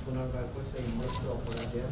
পুনৰবাৰ কৈছে ইংলিছটো অপৰাধীয়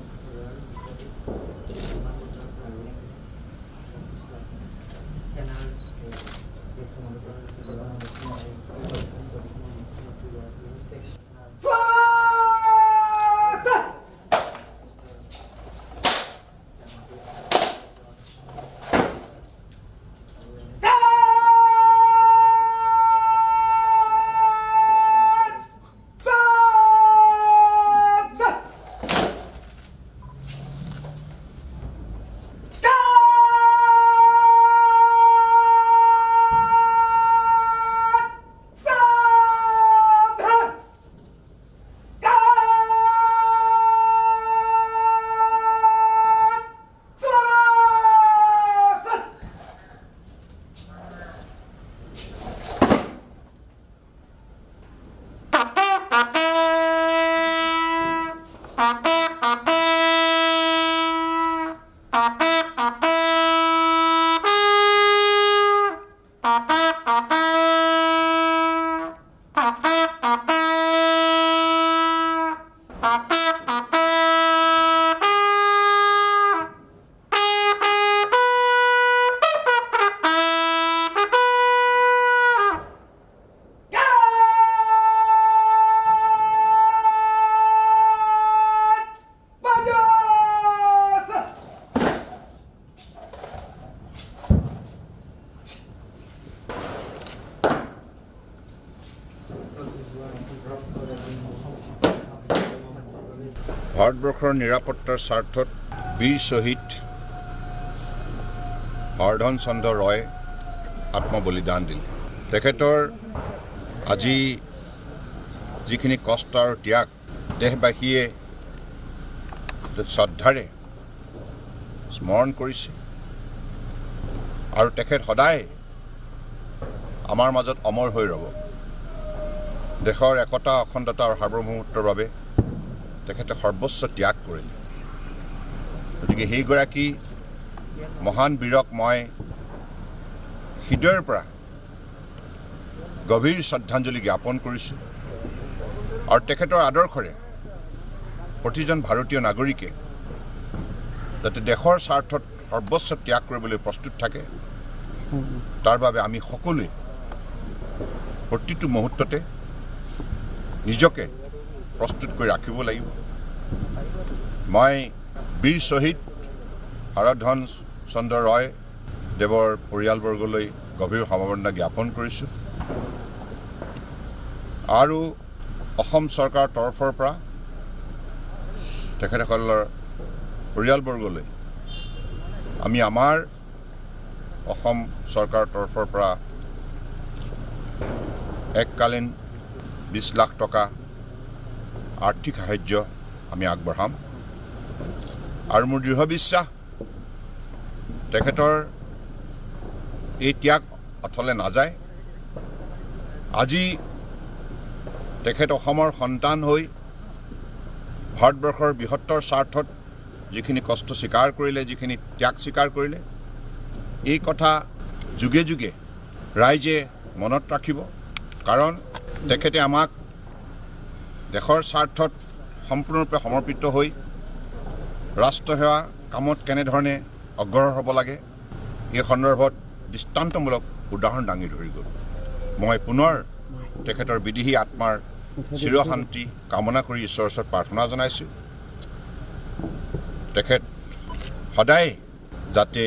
ভাৰতবৰ্ষৰ নিৰাপত্তাৰ স্বাৰ্থত বীৰ শ্বহীদ হৰধন চন্দ্ৰ ৰয় আত্মবলিদান দিলে। তেখেতৰ আজি যিখিনি কষ্ট আৰু ত্যাগ দেশবাসীয়ে শ্ৰদ্ধাৰে স্মৰণ কৰিছে আৰু তেখেত সদায় আমাৰ মাজত অমৰ হৈ ৰ'ব। দেশৰ একতা অখণ্ডতা আৰু সাৰ্বভৌমত্বৰ বাবে তেখেতে সৰ্বোচ্চ ত্যাগ কৰিলে। গতিকে সেইগৰাকী মহান বীৰক মই হৃদয়ৰ পৰা গভীৰ শ্ৰদ্ধাঞ্জলি জ্ঞাপন কৰিছোঁ আৰু তেখেতৰ আদৰ্শৰে প্ৰতিজন ভাৰতীয় নাগৰিকে যাতে দেশৰ স্বাৰ্থত সৰ্বোচ্চ ত্যাগ কৰিবলৈ প্ৰস্তুত থাকে তাৰ বাবে আমি সকলোৱে প্ৰতিটো মুহূৰ্ততে নিজকে প্ৰস্তুত কৰি ৰাখিব লাগিব। মই বীৰ শ্বহীদ হৰধন চন্দ্ৰ ৰয় দেৱৰ পৰিয়ালবৰ্গলৈ গভীৰ সমবেদনা জ্ঞাপন কৰিছোঁ আৰু অসম চৰকাৰৰ তৰফৰ পৰা তেখেতসকলৰ পৰিয়ালবৰ্গলৈ আমি আমাৰ অসম চৰকাৰৰ তৰফৰ পৰা এককালীন 20 লাখ টকা আৰ্থিক সাহায্য আমি আগবঢ়াম আৰু মোৰ দৃঢ় বিশ্বাস তেখেতৰ এই ত্যাগ অথলে নাযায়। আজি তেখেত অসমৰ সন্তান হৈ ভাৰতবৰ্ষৰ বৃহত্তৰ স্বাৰ্থত যিখিনি কষ্ট স্বীকাৰ কৰিলে, যিখিনি ত্যাগ স্বীকাৰ কৰিলে, এই কথা যুগে যুগে ৰাইজে মনত ৰাখিব। কাৰণ তেখেতে আমাক দেশৰ স্বাৰ্থত সম্পূৰ্ণৰূপে সমৰ্পিত হৈ ৰাষ্ট্ৰসেৱা কামত কেনেধৰণে অগ্ৰসৰ হ'ব লাগে এই সন্দৰ্ভত দৃষ্টান্তমূলক উদাহৰণ দাঙি ধৰি গ'ল। মই পুনৰ তেখেতৰ বিদেহী আত্মাৰ চিৰশান্তি কামনা কৰি ঈশ্বৰৰ ওচৰত প্ৰাৰ্থনা জনাইছোঁ। তেখেত সদায় যাতে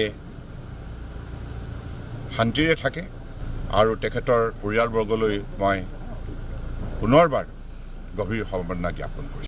শান্তিৰে থাকে আৰু তেখেতৰ পৰিয়ালবৰ্গলৈ মই পুনৰবাৰ গভীৰ সমবেদনা জ্ঞাপন কৰিছোঁ।